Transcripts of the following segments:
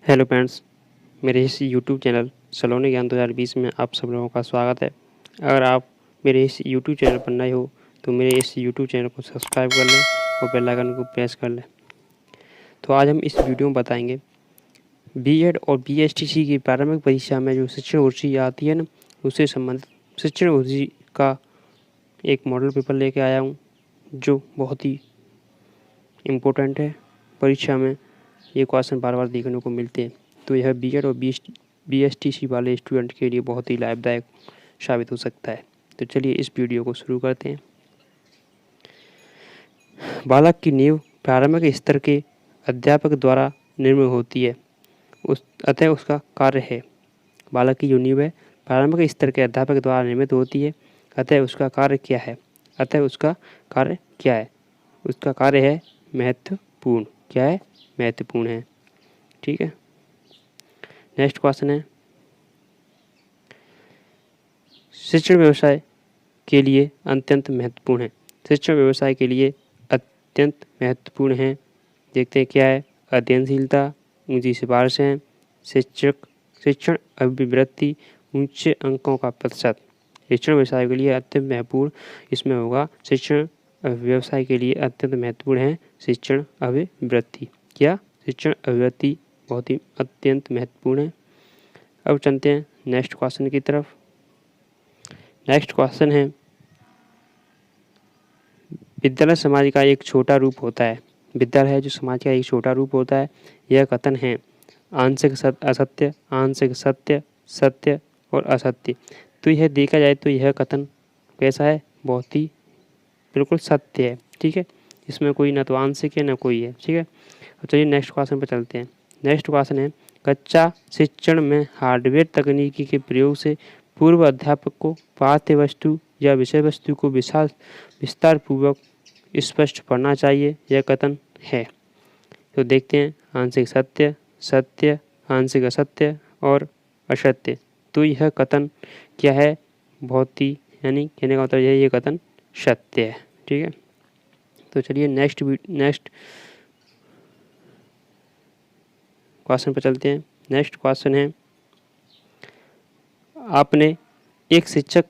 Hello friends, मेरे इस YouTube channel सलोनी ज्ञान 2020 में आप सब लोगों का स्वागत है। अगर आप मेरे इस यूट्यूब चैनल पर नए हो तो मेरे इस यूट्यूब चैनल को सब्सक्राइब कर लें और बेल आइकन को प्रेस कर लें। तो आज हम इस वीडियो में बताएंगे बीएड और बीएसटीसी की प्रारंभिक परीक्षा में जो शिक्षण रुचि आती है ना, उससे संबंधित शिक्षण रुचि का एक मॉडल पेपर लेके आया हूँ जो बहुत ही इम्पोर्टेंट है। परीक्षा में ये क्वेश्चन बार बार देखने को मिलते हैं, तो यह बीएड और बीएसटीसी वाले स्टूडेंट के लिए बहुत ही लाभदायक साबित हो सकता है। तो चलिए इस वीडियो को शुरू करते हैं। बालक की नींव प्रारंभिक स्तर के अध्यापक द्वारा निर्मित होती है, अतः उसका कार्य है। बालक की जो नींव है प्रारंभिक स्तर के अध्यापक द्वारा निर्मित होती है, अतः उसका कार्य क्या है? उसका कार्य है महत्वपूर्ण। क्या है? महत्वपूर्ण है। ठीक है। नेक्स्ट क्वेश्चन है, शिक्षण व्यवसाय के लिए अत्यंत महत्वपूर्ण है। शिक्षण व्यवसाय के लिए अत्यंत महत्वपूर्ण है। देखते हैं क्या है। अध्ययनशीलता, ऊंची सिफारिशें, शिक्षण अभिवृत्ति, ऊंचे अंकों का प्रतिशत। शिक्षण व्यवसाय के लिए अत्यंत महत्वपूर्ण इसमें होगा शिक्षण व्यवसाय के लिए अत्यंत महत्वपूर्ण है शिक्षण अभिवृत्ति। क्या? शिक्षण अभिवृत्ति बहुत ही अत्यंत महत्वपूर्ण है। अब चलते हैं नेक्स्ट क्वेश्चन की तरफ। नेक्स्ट क्वेश्चन है, विद्यालय समाज का एक छोटा रूप होता है। विद्यालय है जो समाज का एक छोटा रूप होता है। यह कथन है आंशिक असत्य, आंशिक सत्य, सत्य और असत्य। तो यह देखा जाए तो यह कथन कैसा है? बहुत ही बिल्कुल सत्य है। ठीक है, इसमें कोई न तो आंशिक है न कोई है। ठीक है, तो चलिए नेक्स्ट क्वेश्चन पर चलते हैं। नेक्स्ट क्वेश्चन है, कक्षा शिक्षण में हार्डवेयर तकनीकी के प्रयोग से पूर्व अध्यापक को पाठ्य वस्तु या विषय वस्तु को विस्तार पूर्वक स्पष्ट पढ़ना चाहिए। यह कथन है। तो देखते हैं आंशिक सत्य, सत्य, आंशिक असत्य और असत्य। तो यह कथन क्या है? बहुत ही यानी कहने का मतलब यह कथन सत्य है। ठीक है, तो चलिए नेक्स्ट क्वेश्चन पर चलते हैं। नेक्स्ट क्वेश्चन है, आपने एक शिक्षक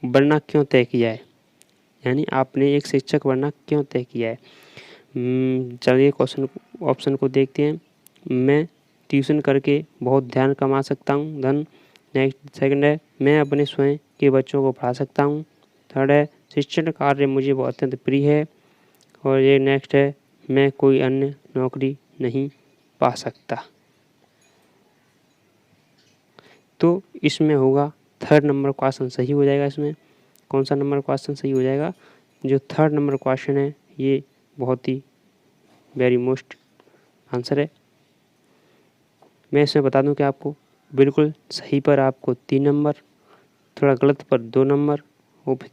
बनना क्यों तय किया है? यानी आपने एक शिक्षक बनना क्यों तय किया है? चलिए क्वेश्चन ऑप्शन को देखते हैं। मैं ट्यूशन करके बहुत ध्यान कमा सकता हूँ, धन। नेक्स्ट सेकंड है, मैं अपने स्वयं के बच्चों को पढ़ा सकता हूँ। थर्ड है, शिक्षण कार्य मुझे बहुत अत्यंत प्रिय है। और ये नेक्स्ट है, मैं कोई अन्य नौकरी नहीं पा सकता। तो इसमें होगा थर्ड नंबर क्वेश्चन सही हो जाएगा। इसमें कौन सा नंबर क्वेश्चन सही हो जाएगा? जो थर्ड नंबर क्वेश्चन है ये बहुत ही वेरी मोस्ट आंसर है। मैं इसमें बता दूं कि आपको बिल्कुल सही पर आपको 3 नंबर, थोड़ा गलत पर 2 नंबर और फिर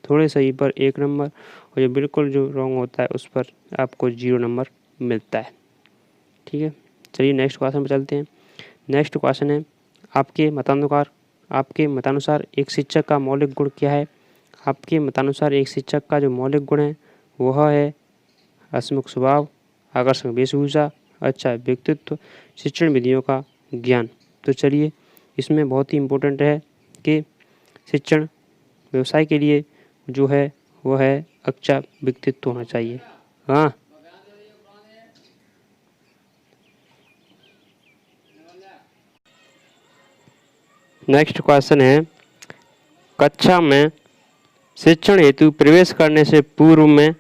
थोड़े सही पर 1 नंबर और जो रॉन्ग होता है उस पर आपको 0 नंबर मिलता है। ठीक है, चलिए नेक्स्ट क्वेश्चन पर चलते हैं। नेक्स्ट क्वेश्चन है, आपके मतानुसार एक शिक्षक का मौलिक गुण क्या है? आपके मतानुसार एक शिक्षक का जो मौलिक गुण है वह है हंसमुख स्वभाव, आकर्षक वेशभूषा, अच्छा व्यक्तित्व, शिक्षण विधियों का ज्ञान। तो चलिए इसमें बहुत ही इम्पोर्टेंट है कि शिक्षण व्यवसाय के लिए जो है वह है अच्छा व्यक्तित्व होना चाहिए। हाँ, नेक्स्ट क्वेश्चन है, कक्षा में शिक्षण हेतु प्रवेश करने से पूर्व में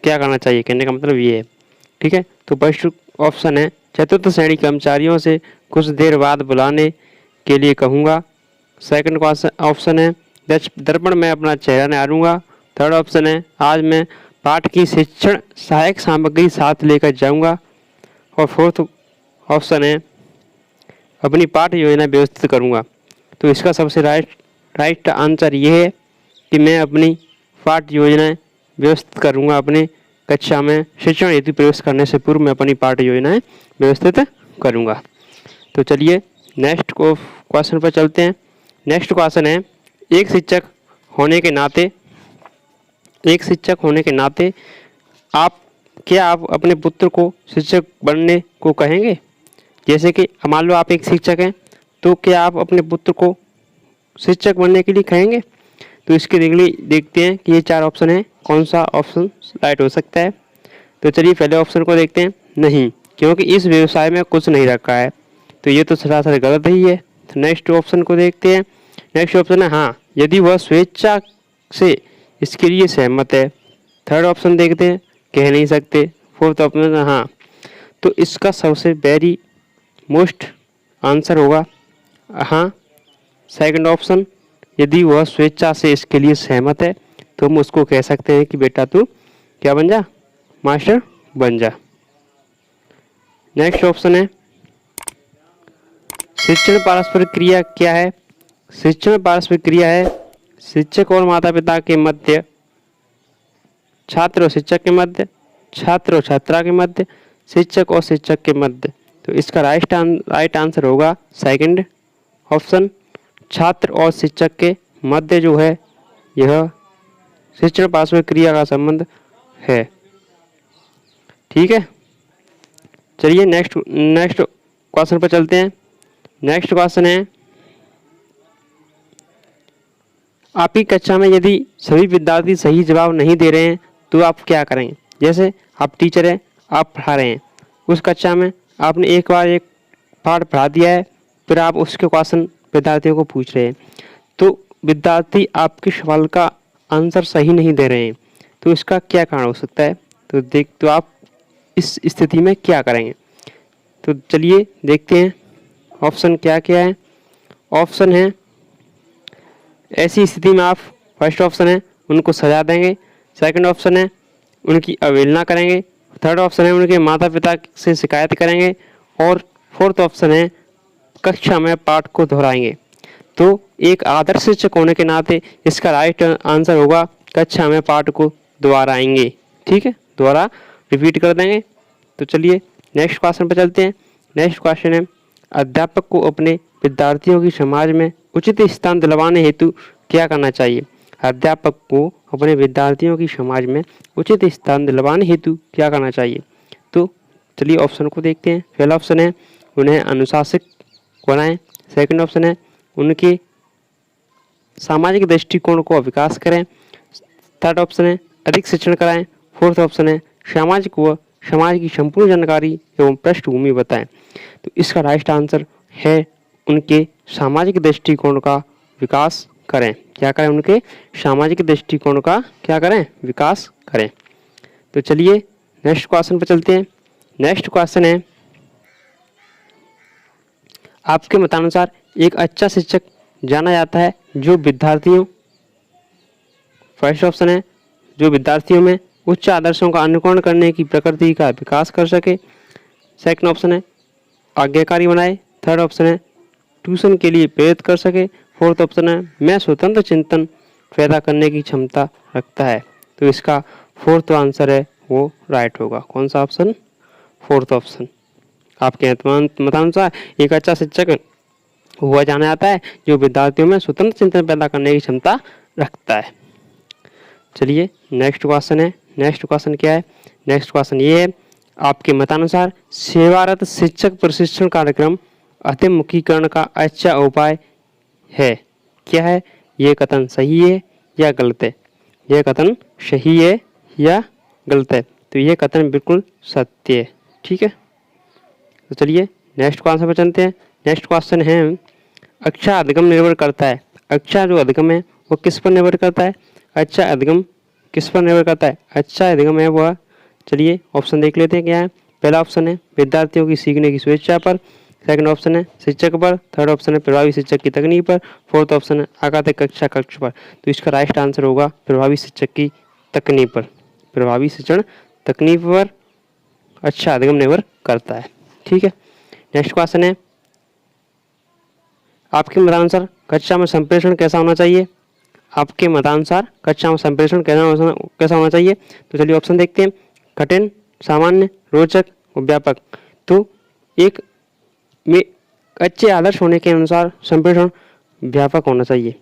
क्या करना चाहिए? कहने का मतलब ये है। ठीक है, तो फर्स्ट ऑप्शन है चतुर्थ श्रेणी कर्मचारियों से कुछ देर बाद बुलाने के लिए कहूँगा। सेकंड क्वेश्चन ऑप्शन है दर्पण में अपना चेहरा निहारूंगा। थर्ड ऑप्शन है आज मैं पाठ की शिक्षण सहायक सामग्री साथ लेकर जाऊंगा। और फोर्थ ऑप्शन है अपनी पाठ योजना व्यवस्थित करूंगा। तो इसका सबसे राइट आंसर ये है कि मैं अपनी पाठ योजनाएं व्यवस्थित करूंगा। अपने कक्षा में शिक्षण हेतु प्रवेश करने से पूर्व मैं अपनी पाठ योजनाएं व्यवस्थित करूंगा। तो चलिए नेक्स्ट क्वेश्चन पर चलते हैं। नेक्स्ट क्वेश्चन है, एक शिक्षक होने के नाते आप क्या आप अपने पुत्र को शिक्षक बनने को कहेंगे? जैसे कि मान लो आप एक शिक्षक हैं, तो क्या आप अपने पुत्र को शिक्षक बनने के लिए कहेंगे? तो इसके लिए देखते हैं कि ये 4 ऑप्शन हैं, कौन सा ऑप्शन राइट हो सकता है। तो चलिए पहले ऑप्शन को देखते हैं। नहीं, क्योंकि इस व्यवसाय में कुछ नहीं रखा है, तो ये तो सरासर गलत ही है। तो नेक्स्ट ऑप्शन को देखते हैं। नेक्स्ट ऑप्शन है हाँ, यदि वह स्वेच्छा से इसके लिए सहमत है। थर्ड ऑप्शन देखते हैं, कह नहीं सकते। फोर्थ ऑप्शन है हाँ। तो इसका सबसे वेरी मोस्ट आंसर होगा हाँ, सेकंड ऑप्शन, यदि वह स्वेच्छा से इसके लिए सहमत है तो हम उसको कह सकते हैं कि बेटा तू क्या बन जा, मास्टर बन जा। नेक्स्ट ऑप्शन है शिक्षण पारस्परिक क्रिया क्या है? शिक्षण पारस्परिक क्रिया है शिक्षक और माता पिता के मध्य, छात्र और शिक्षक के मध्य, छात्र और छात्रा के मध्य, शिक्षक और शिक्षक के मध्य। तो इसका राइट आंसर होगा सेकंड ऑप्शन, छात्र और शिक्षक के मध्य जो है यह शिक्षण पारस्परिक क्रिया का संबंध है। ठीक है, चलिए नेक्स्ट क्वेश्चन पर चलते हैं। नेक्स्ट क्वेश्चन है आपकी कक्षा में यदि सभी विद्यार्थी सही जवाब नहीं दे रहे हैं तो आप क्या करेंगे? जैसे आप टीचर हैं, आप पढ़ा रहे हैं, उस कक्षा में आपने एक बार एक पाठ पढ़ा दिया है, फिर आप उसके क्वेश्चन विद्यार्थियों को पूछ रहे हैं, तो विद्यार्थी आपके सवाल का आंसर सही नहीं दे रहे हैं, तो इसका क्या कारण हो सकता है? तो आप इस स्थिति में क्या करेंगे? तो चलिए देखते हैं ऑप्शन क्या क्या है। ऑप्शन है ऐसी स्थिति में आप, फर्स्ट ऑप्शन है उनको सजा देंगे, सेकंड ऑप्शन है उनकी अवहेलना करेंगे, थर्ड ऑप्शन है उनके माता पिता से शिकायत करेंगे, और फोर्थ ऑप्शन है कक्षा में पाठ को दोहराएंगे। तो एक आदर्श शिक्षक होने के नाते इसका राइट आंसर होगा कक्षा में पाठ को दोहराएंगे। ठीक है, दोबारा रिपीट कर देंगे। तो चलिए नेक्स्ट क्वेश्चन पर चलते हैं। नेक्स्ट क्वेश्चन है अध्यापक को अपने विद्यार्थियों की समाज में उचित स्थान दिलवाने हेतु क्या करना चाहिए? अध्यापक को अपने विद्यार्थियों की समाज में उचित स्थान दिलवाने हेतु क्या करना चाहिए? तो चलिए ऑप्शन को देखते हैं। पहला ऑप्शन है उन्हें अनुशासित बनाएं, सेकंड ऑप्शन है उनके सामाजिक दृष्टिकोण को विकास करें, थर्ड ऑप्शन है अधिक शिक्षण कराएं, फोर्थ ऑप्शन है सामाजिक व समाज की संपूर्ण जानकारी एवं पृष्ठभूमि बताएं। तो इसका राइट आंसर है उनके सामाजिक दृष्टिकोण का विकास करें। क्या करें? उनके सामाजिक दृष्टिकोण का क्या करें? विकास करें। तो चलिए नेक्स्ट क्वेश्चन पर चलते हैं। नेक्स्ट क्वेश्चन है आपके मतानुसार एक अच्छा शिक्षक जाना जाता है जो विद्यार्थियों, फर्स्ट ऑप्शन है जो विद्यार्थियों में उच्च आदर्शों का अनुकरण करने की प्रकृति का विकास कर सके, सेकंड ऑप्शन है आज्ञाकारी बनाए, थर्ड ऑप्शन है ट्यूशन के लिए प्रेरित कर सके, फोर्थ ऑप्शन है मैं स्वतंत्र चिंतन पैदा करने की क्षमता रखता है। तो इसका फोर्थ आंसर है वो राइट होगा। कौन सा ऑप्शन? Fourth option. आपके मतानुसार एक अच्छा शिक्षक हुआ जाना जाता है जो विद्यार्थियों में स्वतंत्र चिंतन पैदा करने की क्षमता रखता है। चलिए नेक्स्ट क्वेश्चन है। नेक्स्ट क्वेश्चन क्या है? नेक्स्ट क्वेश्चन ये है आपके मतानुसार सेवारत शिक्षक प्रशिक्षण कार्यक्रम अतिमुखीकरण का अच्छा उपाय है। क्या है? यह कथन सही है या गलत है? यह कथन सही है या गलत है? तो यह कथन बिल्कुल सत्य है। ठीक है, तो चलिए नेक्स्ट क्वेश्चन पर चलते हैं। नेक्स्ट क्वेश्चन है अच्छा अधिगम निर्भर करता है। अच्छा जो अधिगम है वो किस पर निर्भर करता है? अच्छा अधिगम किस पर निर्भर करता है? अच्छा अधिगम है वह, चलिए ऑप्शन देख लेते हैं क्या है। पहला ऑप्शन है विद्यार्थियों की सीखने की स्वेच्छा पर, सेकंड ऑप्शन है शिक्षक पर, थर्ड ऑप्शन है प्रभावी शिक्षक की तकनीक पर, फोर्थ ऑप्शन है आगामी कक्षा कक्ष पर। तो इसका राइट आंसर होगा प्रभावी शिक्षक की तकनीक पर। प्रभावी शिक्षण तकनीक पर अच्छा अधिगम निर्भर करता है। ठीक है, नेक्स्ट क्वेश्चन है आपके मतानुसार कक्षा में संप्रेषण कैसा होना चाहिए? आपके मतानुसार कक्षा में संप्रेषण कैसा होना चाहिए? तो चलिए ऑप्शन देखते हैं। कठिन, सामान्य, रोचक और व्यापक। तो एक में अच्छे आदर्श होने के अनुसार संप्रेषण व्यापक होना चाहिए।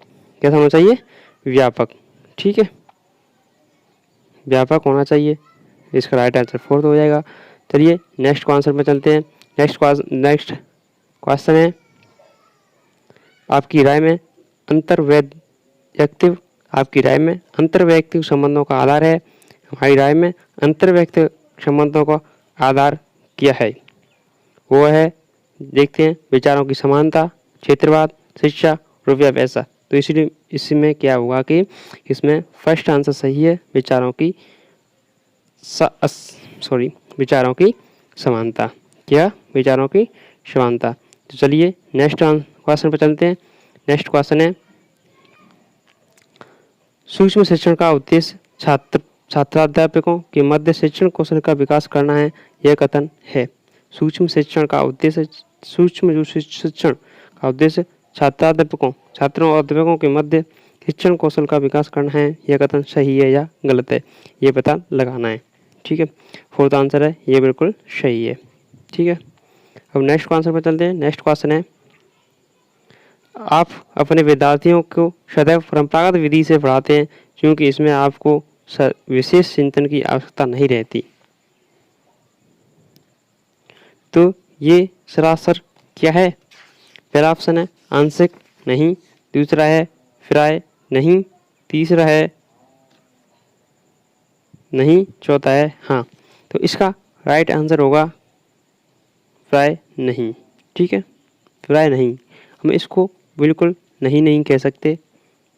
कैसा होना चाहिए? व्यापक। ठीक है, व्यापक होना चाहिए। इसका राइट आंसर फोर्थ हो जाएगा। चलिए नेक्स्ट आंसर पे चलते हैं। नेक्स्ट क्वेश्चन है, आपकी राय में अंतर्वैयक्तिक संबंधों का आधार है। हमारी राय में अंतर्वैयक्तिक संबंधों का आधार क्या है? वो है, देखते हैं, विचारों की समानता, क्षेत्रवाद, शिक्षा, रुपया, पैसा। तो इसलिए इसमें क्या होगा कि इसमें फर्स्ट आंसर सही है, विचारों की समानता। क्या? विचारों की समानता। तो चलिए नेक्स्ट क्वेश्चन पर चलते हैं। नेक्स्ट क्वेश्चन है, सूक्ष्म शिक्षण का उद्देश्य छात्राध्यापकों के मध्य शिक्षण कौशल का विकास करना है, यह कथन है। सूक्ष्म शिक्षण का उद्देश्य छात्रों और अध्यापकों के मध्य शिक्षण कौशल का विकास करना है, यह कथन सही है या गलत है, ये पता लगाना है। ठीक है, फोर्थ आंसर है, ये बिल्कुल सही है। ठीक है, अब नेक्स्ट क्वेश्चन पर चलते हैं। नेक्स्ट क्वेश्चन है, आप अपने विद्यार्थियों को सदैव परंपरागत विधि से पढ़ाते हैं क्योंकि इसमें आपको विशेष चिंतन की आवश्यकता नहीं रहती। तो ये सरासर क्या है? पहला ऑप्शन है आंशिक नहीं, दूसरा है प्राय नहीं, तीसरा है नहीं, चौथा है हाँ। तो इसका राइट आंसर होगा प्राय नहीं। ठीक है, प्राय नहीं, हम इसको बिल्कुल नहीं कह सकते,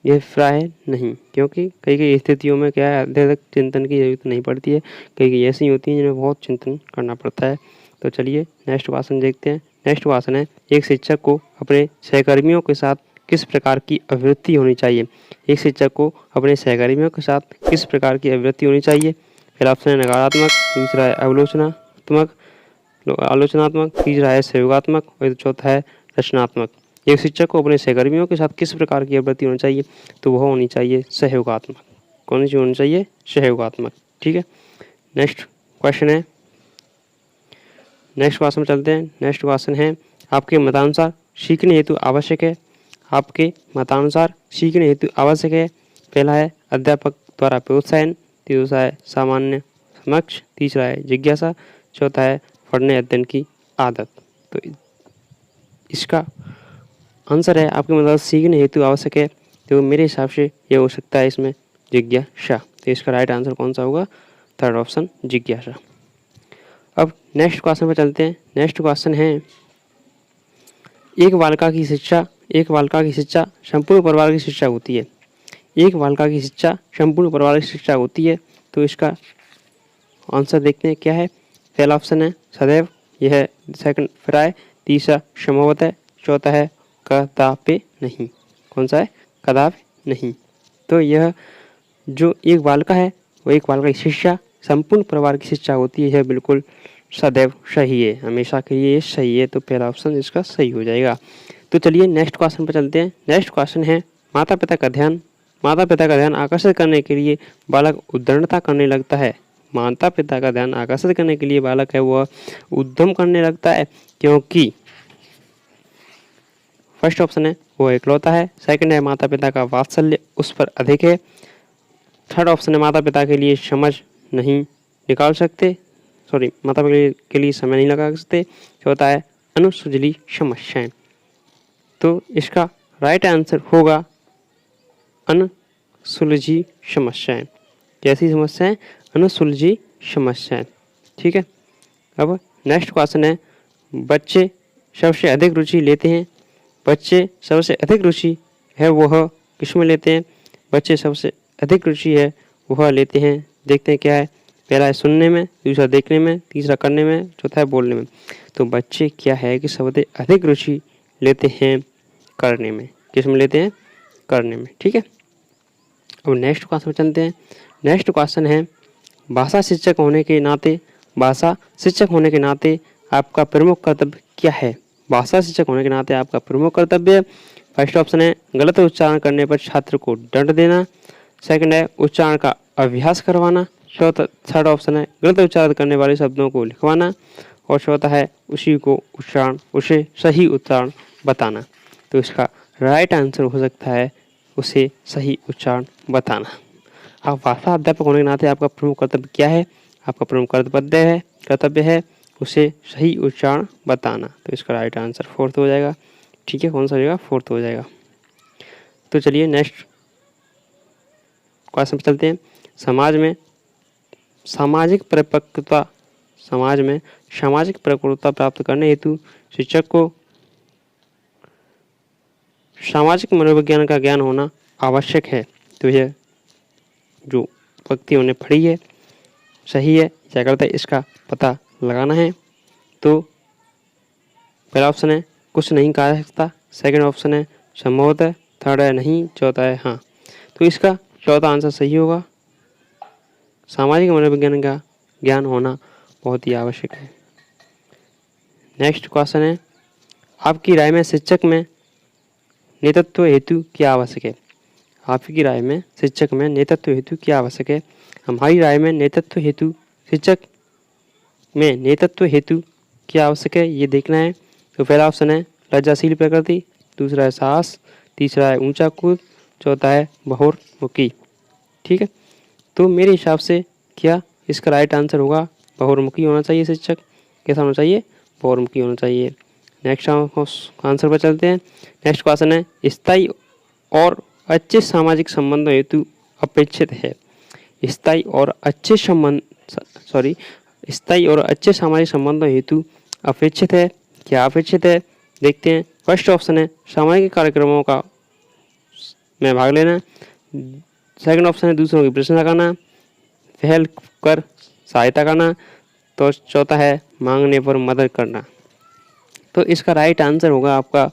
यह प्राय नहीं, क्योंकि कई स्थितियों में क्या है, अत्यधिक चिंतन की जरूरत नहीं पड़ती है, कई ऐसी होती हैं जिनमें बहुत चिंतन करना पड़ता है। तो चलिए नेक्स्ट क्वेश्चन देखते हैं। नेक्स्ट क्वेश्चन है, एक शिक्षक को अपने सहकर्मियों के साथ किस प्रकार की अभिवृत्ति होनी चाहिए? एक शिक्षक को अपने सहकर्मियों के साथ किस प्रकार की अभिवृत्ति होनी चाहिए? पहला ऑप्शन है नकारात्मक, दूसरा है आलोचनात्मक, तीसरा है सहयोगात्मक और चौथा है रचनात्मक। एक शिक्षक को अपने सहकर्मियों के साथ किस प्रकार की अभिवृत्ति होनी चाहिए? तो वह होनी चाहिए सहयोगात्मक। कौन सी होनी चाहिए? सहयोगात्मक। ठीक है, नेक्स्ट क्वेश्चन है, नेक्स्ट क्वेश्चन चलते हैं। नेक्स्ट क्वेश्चन है, आपके मतानुसार सीखने हेतु आवश्यक है? आपके मतानुसार सीखने हेतु आवश्यक है? पहला है अध्यापक द्वारा प्रोत्साहन, दूसरा है सामान्य समक्ष, तीसरा है जिज्ञासा, चौथा है पढ़ने अध्ययन की आदत। तो इसका आंसर है, आपके मतलब सीखने हेतु आवश्यक है, तो मेरे हिसाब से ये हो सकता है इसमें जिज्ञासा। तो इसका राइट आंसर कौन सा होगा? थर्ड ऑप्शन, जिज्ञासा। अब नेक्स्ट क्वेश्चन पर चलते हैं। नेक्स्ट क्वेश्चन है, एक बालिका की शिक्षा संपूर्ण परिवार की शिक्षा होती है। एक बालिका की शिक्षा संपूर्ण परिवार की शिक्षा होती है, तो इसका आंसर देखते हैं क्या है। पहला ऑप्शन है सदैव, यह है सेकंड प्राय, तीसरा संभवतः, चौथा है कदापि नहीं। कौन सा है? कदापि नहीं। तो यह जो एक बालिका है, वो एक बालिका की शिक्षा संपूर्ण परिवार की शिक्षा होती है, यह बिल्कुल सदैव सही है, हमेशा के लिए सही है। तो पहला ऑप्शन इसका सही हो जाएगा। तो चलिए नेक्स्ट क्वेश्चन पर चलते हैं। नेक्स्ट क्वेश्चन है, माता पिता का ध्यान आकर्षित करने के लिए बालक उद्दंडता करने लगता है। माता पिता का ध्यान आकर्षित करने के लिए बालक है वह उद्यम करने लगता है, क्योंकि फर्स्ट ऑप्शन है वो एकलौता है, सेकंड है माता पिता का वात्सल्य उस पर अधिक है, थर्ड ऑप्शन है माता पिता के लिए समझ नहीं निकाल सकते, माता पिता के लिए समय नहीं लगा सकते, चौथा है अनुसुजली समस्याएं। तो इसका राइट आंसर होगा अनुसुलझी समस्याएं। कैसी समस्याएं? अनुसुलझी समस्याएं। ठीक है, अब नेक्स्ट क्वेश्चन है, बच्चे सबसे अधिक रुचि है वह किसमें लेते हैं? बच्चे सबसे अधिक रुचि है वह लेते हैं, देखते हैं क्या है। पहला है सुनने में, दूसरा देखने में, तीसरा करने में, चौथा है बोलने में। तो बच्चे क्या है कि सबसे अधिक रुचि लेते हैं करने में। किस में लेते हैं? करने में। ठीक है, अब नेक्स्ट क्वेश्चन चलते हैं। नेक्स्ट क्वेश्चन है, भाषा शिक्षक होने के नाते आपका प्रमुख कर्तव्य क्या है? भाषा शिक्षक होने के नाते आपका प्रमुख कर्तव्य, फर्स्ट ऑप्शन है गलत उच्चारण करने पर छात्र को दंड देना, सेकंड है उच्चारण का अभ्यास करवाना, थर्ड ऑप्शन है गलत उच्चारण करने वाले शब्दों को लिखवाना, और चौथा है उसे सही उच्चारण बताना। तो इसका राइट आंसर हो सकता है उसे सही उच्चारण बताना। अब भाषा अध्यापक होने के नाते आपका प्रमुख कर्तव्य क्या है? आपका प्रमुख कर्तव्य है उसे सही उच्चारण बताना। तो इसका राइट आंसर फोर्थ हो जाएगा। ठीक है, कौन सा हो जाएगा? फोर्थ हो जाएगा। तो चलिए नेक्स्ट क्वेश्चन पे चलते हैं। समाज में सामाजिक परिपक्वता प्राप्त करने हेतु शिक्षक को सामाजिक मनोविज्ञान का ज्ञान होना आवश्यक है। तो यह जो व्यक्ति उन्हें पढ़ी है सही है या गलत है, इसका पता लगाना है। तो पहला ऑप्शन है कुछ नहीं कहा जा सकता, सेकंड ऑप्शन है संभवतः, थर्ड है नहीं, चौथा है हाँ। तो इसका चौथा आंसर सही होगा। सामाजिक मनोविज्ञान का ज्ञान होना बहुत ही आवश्यक है। नेक्स्ट क्वेश्चन है आपकी राय में शिक्षक में नेतृत्व हेतु क्या आवश्यक है? आपकी राय में शिक्षक में नेतृत्व हेतु क्या आवश्यक है? हमारी राय में नेतृत्व हेतु शिक्षक में नेतृत्व हेतु क्या आवश्यक है ये देखना है। तो पहला ऑप्शन है लज्जाशील प्रकृति, दूसरा है साहस, तीसरा है ऊंचा कूद, चौथा है बहुमुखी। ठीक है, तो मेरे हिसाब से क्या इसका राइट आंसर होगा बहुमुखी होना चाहिए। शिक्षक कैसा होना चाहिए? बहुमुखी होना चाहिए। नेक्स्ट आंसर पर चलते हैं। नेक्स्ट क्वेश्चन है स्थायी और अच्छे सामाजिक संबंधों हेतु अपेक्षित है। स्थायी और अच्छे सामाजिक संबंधों हेतु अपेक्षित है। क्या अपेक्षित है देखते हैं। फर्स्ट ऑप्शन है सामाजिक कार्यक्रमों का में भाग लेना, सेकंड ऑप्शन है दूसरों की प्रशंसा करना, पहल कर सहायता करना, तो चौथा है मांगने पर मदद करना। तो इसका राइट आंसर होगा आपका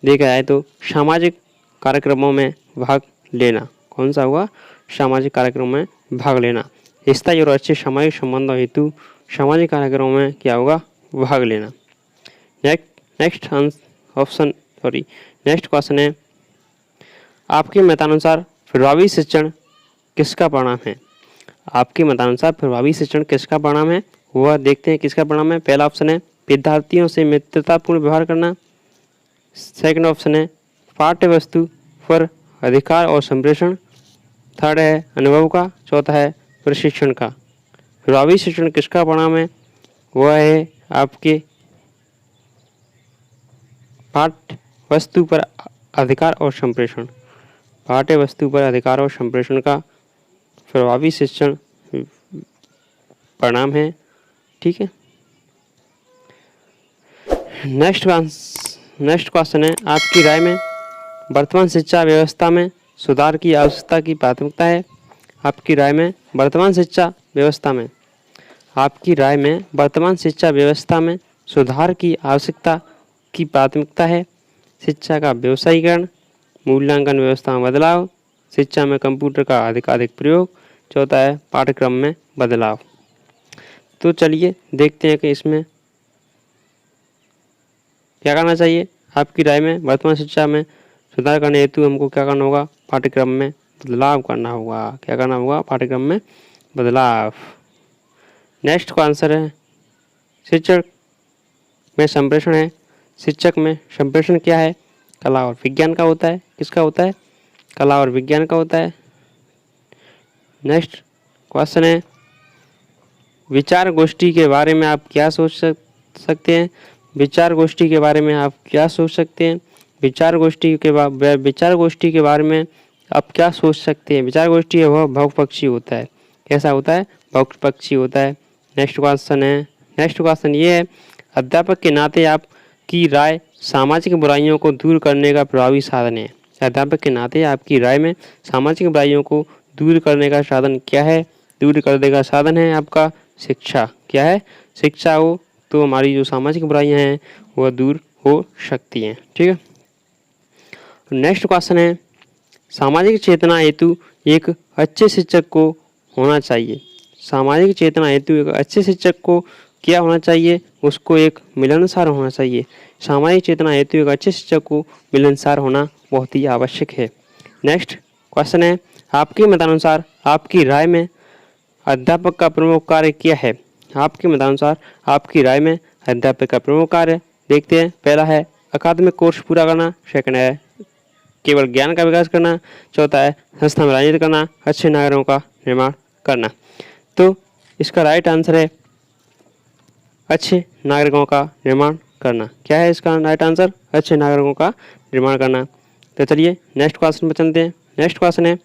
देखा जाए तो सामाजिक कार्यक्रमों में भाग लेना। कौन सा होगा? सामाजिक कार्यक्रमों में भाग लेना। स्थायी और अच्छे सामाजिक संबंधों हेतु सामाजिक कार्यक्रमों में क्या होगा? भाग लेना। नेक्स्ट क्वेश्चन है आपके मतानुसार प्रभावी शिक्षण किसका परिणाम है? आपके मतानुसार प्रभावी शिक्षण किसका परिणाम है वह देखते हैं। किसका परिणाम है? पहला ऑप्शन है विद्यार्थियों से मित्रतापूर्ण व्यवहार करना, सेकंड ऑप्शन है पाठ्य वस्तु पर अधिकार और संप्रेषण, थर्ड है अनुभव का, चौथा है प्रशिक्षण का। प्रभावी शिक्षण किसका परिणाम है? वह है आपके पाठ्य वस्तु पर अधिकार और संप्रेषण। पाठ्य वस्तु पर अधिकार और संप्रेषण का प्रभावी शिक्षण परिणाम है। ठीक है, नेक्स्ट क्वेश्चन है आपकी राय में वर्तमान शिक्षा व्यवस्था में सुधार की आवश्यकता की प्राथमिकता है। आपकी राय में वर्तमान शिक्षा व्यवस्था में सुधार की आवश्यकता की प्राथमिकता है। शिक्षा का व्यवसायीकरण, मूल्यांकन व्यवस्था में बदलाव, शिक्षा में कंप्यूटर का अधिकाधिक प्रयोग, चौथा है पाठ्यक्रम में बदलाव। तो चलिए देखते हैं कि इसमें क्या करना चाहिए। आपकी राय में वर्तमान शिक्षा में सुधार करने हेतु हमको क्या करना होगा? पाठ्यक्रम में बदलाव करना होगा। क्या करना होगा? पाठ्यक्रम में बदलाव। नेक्स्ट का आंसर है शिक्षक में संप्रेषण है। शिक्षक में संप्रेषण क्या है? कला और विज्ञान का होता है। किसका होता है? कला और विज्ञान का होता है। नेक्स्ट क्वेश्चन है विचार गोष्ठी के बारे में आप क्या सोच सकते हैं? विचार गोष्ठी के बारे में आप क्या सोच सकते हैं? विचार गोष्ठी के बारे में आप क्या सोच सकते हैं? विचार गोष्ठी है वह बहुपक्षीय होता है। कैसा होता है? बहुपक्षीय होता है। नेक्स्ट क्वेश्चन ये है अध्यापक के नाते आपकी राय सामाजिक बुराइयों को दूर करने का प्रभावी साधन है। अध्यापक के नाते आपकी राय में सामाजिक बुराइयों को दूर करने का साधन क्या है? दूर करने का साधन है आपका शिक्षा। क्या है? शिक्षा हो तो हमारी जो सामाजिक बुराइयां हैं वह दूर हो सकती हैं। ठीक है, नेक्स्ट क्वेश्चन है सामाजिक चेतना हेतु एक अच्छे शिक्षक को होना चाहिए। सामाजिक चेतना हेतु एक अच्छे शिक्षक को क्या होना चाहिए? उसको एक मिलनसार होना चाहिए। सामाजिक चेतना हेतु एक अच्छे शिक्षक को मिलनसार होना बहुत ही आवश्यक है। नेक्स्ट क्वेश्चन है आपके मतानुसार आपकी राय में अध्यापक का प्रमुख कार्य क्या है? आपके मतानुसार आपकी राय में अध्यापक का प्रमुख कार्य देखते हैं। पहला है अकादमिक कोर्स पूरा करना, सेकंड है केवल ज्ञान का विकास करना, चौथा है संस्था में राजनीति करना, अच्छे नागरिकों का निर्माण करना। तो इसका राइट आंसर है अच्छे नागरिकों का निर्माण करना। क्या है इसका राइट आंसर? अच्छे नागरिकों का निर्माण करना। तो चलिए नेक्स्ट क्वेश्चन पर चलते हैं। नेक्स्ट क्वेश्चन है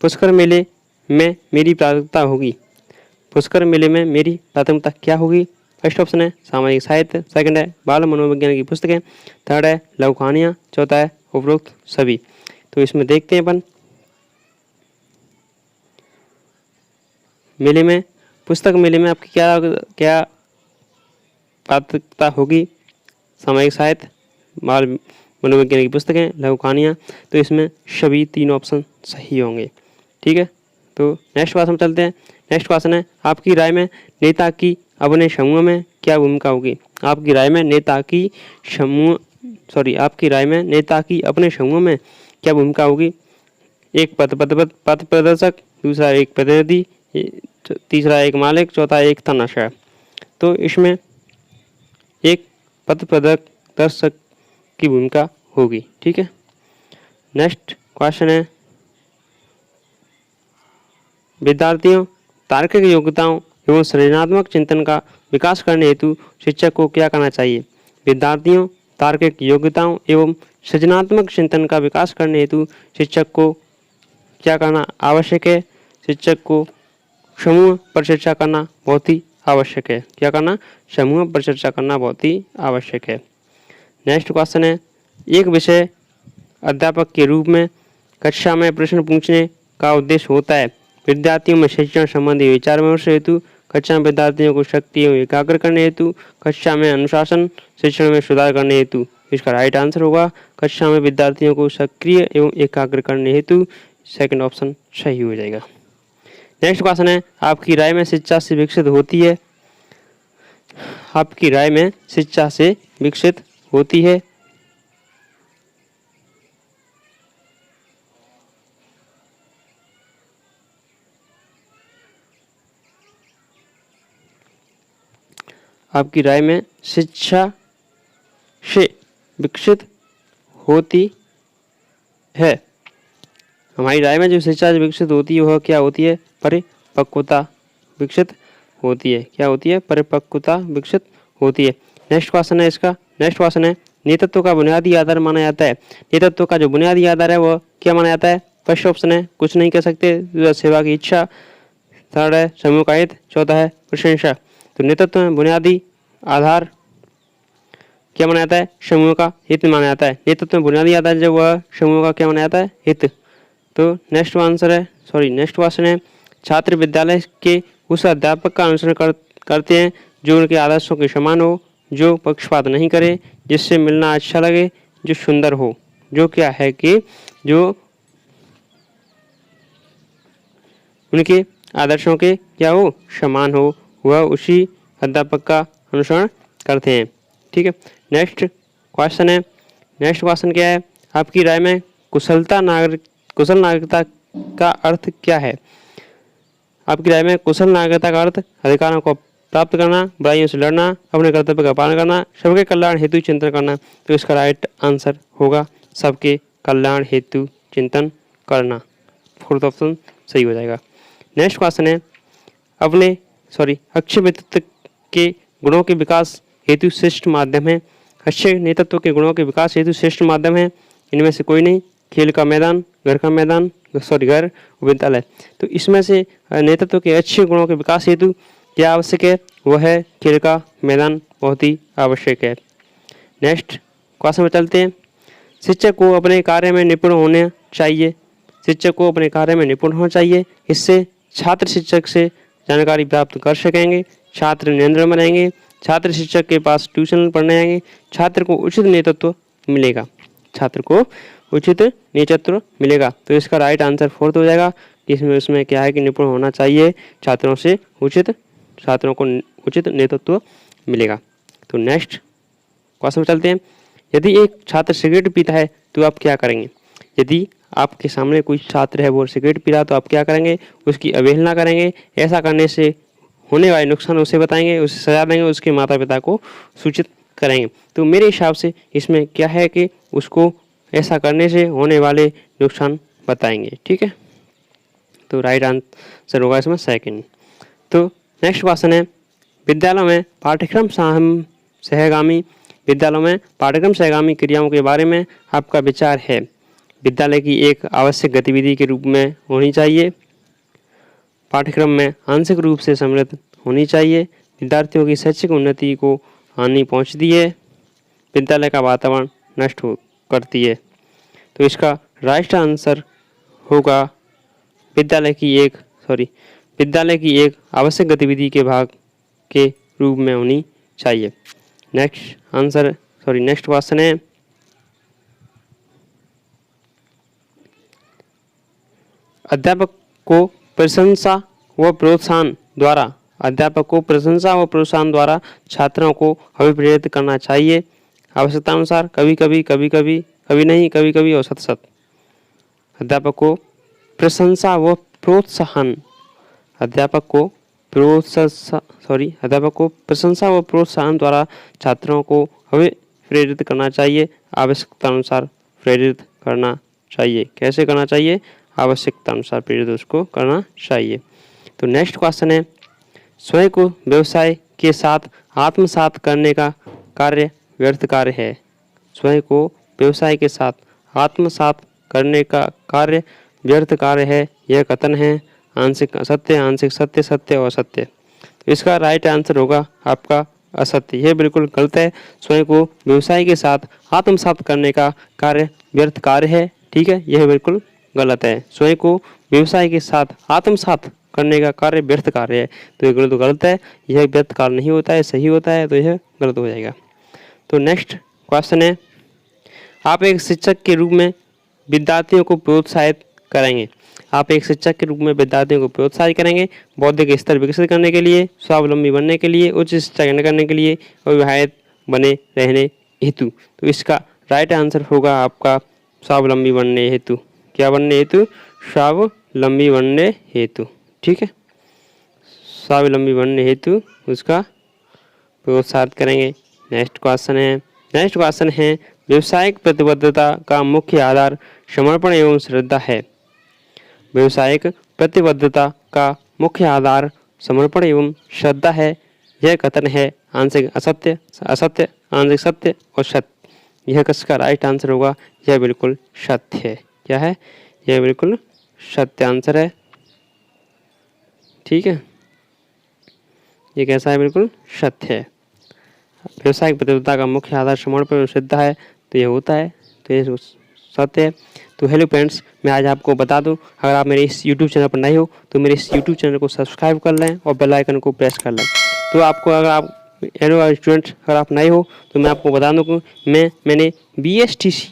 पुष्कर मेले में मेरी प्राथमिकता होगी। पुष्कर मेले में मेरी प्राथमिकता क्या होगी? फर्स्ट ऑप्शन है सामाजिक साहित्य, सेकंड है बाल मनोविज्ञान की पुस्तकें, थर्ड है लघु कहानियाँ, चौथा है उपरोक्त सभी। तो इसमें देखते हैं अपन मेले में, पुस्तक मेले में आपकी क्या क्या प्राथमिकता होगी? सामाजिक साहित्य, बाल मनोविज्ञान की पुस्तकें, लघु कहानियाँ। तो इसमें सभी तीन ऑप्शन सही होंगे। ठीक है, तो नेक्स्ट क्वेश्चन में चलते हैं। नेक्स्ट क्वेश्चन है आपकी राय में नेता की अपने समूह में क्या भूमिका होगी? आपकी राय में नेता की नेता की अपने समूह में क्या भूमिका होगी? एक पथ प्रदर्शक, दूसरा एक प्रतिनिधि, तीसरा एक मालिक, चौथा एक तनाशा। तो इसमें एक पथ प्रदर्शक की भूमिका होगी। ठीक है, नेक्स्ट क्वेश्चन है विद्यार्थियों तार्किक योग्यताओं एवं सृजनात्मक चिंतन का विकास करने हेतु शिक्षक को क्या करना चाहिए? विद्यार्थियों तार्किक योग्यताओं एवं सृजनात्मक चिंतन का विकास करने हेतु शिक्षक को क्या करना आवश्यक है? शिक्षक को समूह पर चर्चा करना बहुत ही आवश्यक है। क्या करना? समूह पर चर्चा करना बहुत ही आवश्यक है। नेक्स्ट क्वेश्चन है एक विषय अध्यापक के रूप में कक्षा में प्रश्न पूछने का उद्देश्य होता है। विद्यार्थियों में शिक्षण संबंधी विचार विमर्श हेतु, कक्षा में विद्यार्थियों को शक्ति एवं एकाग्र करने हेतु, कक्षा में अनुशासन शिक्षण में सुधार करने हेतु। इसका राइट आंसर होगा कक्षा में विद्यार्थियों को सक्रिय एवं एकाग्र करने हेतु। सेकंड ऑप्शन सही हो जाएगा। नेक्स्ट क्वेश्चन है आपकी राय में शिक्षा से विकसित होती है? आपकी राय में शिक्षा से विकसित होती है? आपकी राय में शिक्षा से विकसित होती है? हमारी राय में जो शिक्षा से विकसित होती है वह क्या होती है? परिपक्वता विकसित होती है। क्या होती है? परिपक्वता विकसित होती है। नेक्स्ट क्वेश्चन है इसका, नेक्स्ट क्वेश्चन है नेतृत्व का बुनियादी आधार माना जाता है। नेतृत्व का जो बुनियादी आधार है वह क्या माना जाता है? फर्स्ट ऑप्शन है कुछ नहीं कह सकते, दूसरा सेवा की इच्छा, थर्ड है समूह का हित, चौथा है प्रशंसा। तो नेतृत्व में बुनियादी आधार क्या माना जाता है? समूह का हित माना जाता है। नेतृत्व में बुनियादी आधार जब वह समूह का क्या माना जाता है? हित। तो नेक्स्ट आंसर है नेक्स्ट क्वेश्चन है छात्र विद्यालय के उस अध्यापक का अनुसरण करते हैं जो उनके आदर्शों के समान हो, जो पक्षपात नहीं करे, जिससे मिलना अच्छा लगे, जो सुंदर हो, जो क्या है कि जो उनके आदर्शों के क्या हो? समान हो, वह उसी अध्यापक का अनुसरण करते हैं। ठीक है, नेक्स्ट क्वेश्चन है, नेक्स्ट क्वेश्चन क्या है आपकी राय में कुशल नागरिकता का अर्थ क्या है? आपकी राय में कुशल नागरिकता का अर्थ अधिकारों को प्राप्त करना, बुराइयों से लड़ना, अपने कर्तव्य का पालन करना, सबके कल्याण हेतु चिंतन करना। तो इसका राइट आंसर होगा सबके कल्याण हेतु चिंतन करना। फोर्थ ऑप्शन सही हो जाएगा। नेक्स्ट क्वेश्चन है अच्छे व्यक्तित्व के गुणों के विकास हेतु श्रेष्ठ माध्यम है। अच्छे नेतृत्व के गुणों के विकास हेतु श्रेष्ठ माध्यम है इनमें से कोई नहीं। खेल का मैदान, घर, विद्यालय। तो इसमें से नेतृत्व के अच्छे गुणों के विकास हेतु क्या आवश्यक है? वह है खेल का मैदान, बहुत ही आवश्यक है। नेक्स्ट क्वेश्चन में चलते हैं। शिक्षक को अपने कार्य में निपुण होना चाहिए। शिक्षक को अपने कार्य में निपुण होना चाहिए, इससे छात्र शिक्षक से जानकारी प्राप्त कर सकेंगे, छात्र नियंत्रण में रहेंगे, छात्र शिक्षक के पास ट्यूशन पढ़ने आएंगे, छात्र को उचित नेतृत्व मिलेगा, छात्र को उचित नेतृत्व मिलेगा। तो इसका राइट आंसर फोर्थ हो जाएगा। इसमें क्या है कि निपुण होना चाहिए, छात्रों को उचित नेतृत्व मिलेगा। तो नेक्स्ट क्वेश्चन चलते हैं। यदि एक छात्र सिगरेट पीता है तो आप क्या करेंगे? यदि आपके सामने कोई छात्र है वो सिगरेट पी रहा तो आप क्या करेंगे? उसकी अवहेलना करेंगे, ऐसा करने से होने वाले नुकसान उसे बताएंगे, उसे सजा देंगे, उसके माता पिता को सूचित करेंगे। तो मेरे हिसाब से इसमें क्या है कि उसको ऐसा करने से होने वाले नुकसान बताएंगे। ठीक है, तो राइट आंसर होगा इसमें सेकंड। तो नेक्स्ट क्वेश्चन है, विद्यालयों में पाठ्यक्रम सहगामी क्रियाओं के बारे में आपका विचार है। विद्यालय की एक आवश्यक गतिविधि के रूप में होनी चाहिए। पाठ्यक्रम में आंशिक रूप से सम्मिलित होनी चाहिए। विद्यार्थियों की शैक्षिक उन्नति को हानि पहुंचती है। विद्यालय का वातावरण नष्ट करती है। तो इसका राइट आंसर होगा विद्यालय की एक आवश्यक गतिविधि के भाग के रूप में होनी चाहिए। नेक्स्ट क्वेश्चन है, अध्यापक को प्रशंसा व प्रोत्साहन द्वारा छात्रों को अभिप्रेरित करना चाहिए। आवश्यकतानुसार, कभी कभी, कभी नहीं, कभी और सत। अध्यापक को प्रशंसा व प्रोत्साहन द्वारा छात्रों को अभिप्रेरित करना चाहिए। आवश्यकतानुसार प्रेरित करना चाहिए। कैसे करना चाहिए? आवश्यकतानुसार प्रेरित उसको करना चाहिए। तो नेक्स्ट क्वेश्चन है, स्वयं को व्यवसाय के साथ आत्मसात करने का कार्य व्यर्थ कार्य है। स्वयं को व्यवसाय के साथ आत्मसात करने का कार्य व्यर्थ कार्य है, यह कथन है। आंशिक असत्य, आंशिक सत्य, सत्य और असत्य। तो इसका राइट आंसर होगा आपका असत्य। यह बिल्कुल गलत है। स्वयं को व्यवसाय के साथ आत्मसात करने का कार्य व्यर्थ कार्य है। ठीक है, यह बिल्कुल गलत है। स्वयं को व्यवसाय के साथ आत्मसात करने का कार्य व्यर्थ कार्य है, तो यह गलत है। यह व्यर्थ कार्य नहीं होता है, सही होता है, तो यह गलत हो जाएगा। तो नेक्स्ट क्वेश्चन है, आप एक शिक्षक के रूप में विद्यार्थियों को प्रोत्साहित करेंगे। बौद्धिक स्तर विकसित करने के लिए, स्वावलंबी बनने के लिए, उच्च शिक्षा ग्रहण करने के लिए और विवाहित बने रहने हेतु। तो इसका राइट आंसर होगा आपका स्वावलंबी बनने हेतु। क्या बनने हेतु? स्वावलंबी बनने हेतु। ठीक है, स्वावलंबी बनने हेतु उसका प्रोत्साहित करेंगे। नेक्स्ट क्वेश्चन है, व्यावसायिक प्रतिबद्धता का मुख्य आधार समर्पण एवं श्रद्धा है। व्यावसायिक प्रतिबद्धता का मुख्य आधार समर्पण एवं श्रद्धा है, यह कथन है। आंशिक असत्य, आंशिक सत्य और सत्य। यह किसका राइट आंसर होगा? यह बिल्कुल सत्य है। क्या है? यह बिल्कुल सत्य आंसर है। ठीक है, ये कैसा है? बिल्कुल सत्य है। व्यावसायिक प्रतिबद्धता का मुख्य आधार समर्पण एवं श्रद्धा है, तो यह होता है, तो यह सत्य है। तो हेलो फ्रेंड्स, मैं आज आपको बता दूं, अगर आप मेरे इस यूट्यूब चैनल पर नए हो तो मेरे इस यूट्यूब चैनल को सब्सक्राइब कर लें और बेल आइकन को प्रेस कर लें। तो आपको, अगर आप हेलो स्टूडेंट, अगर आप नए हो तो मैं आपको बता दूं कि मैंने BSTC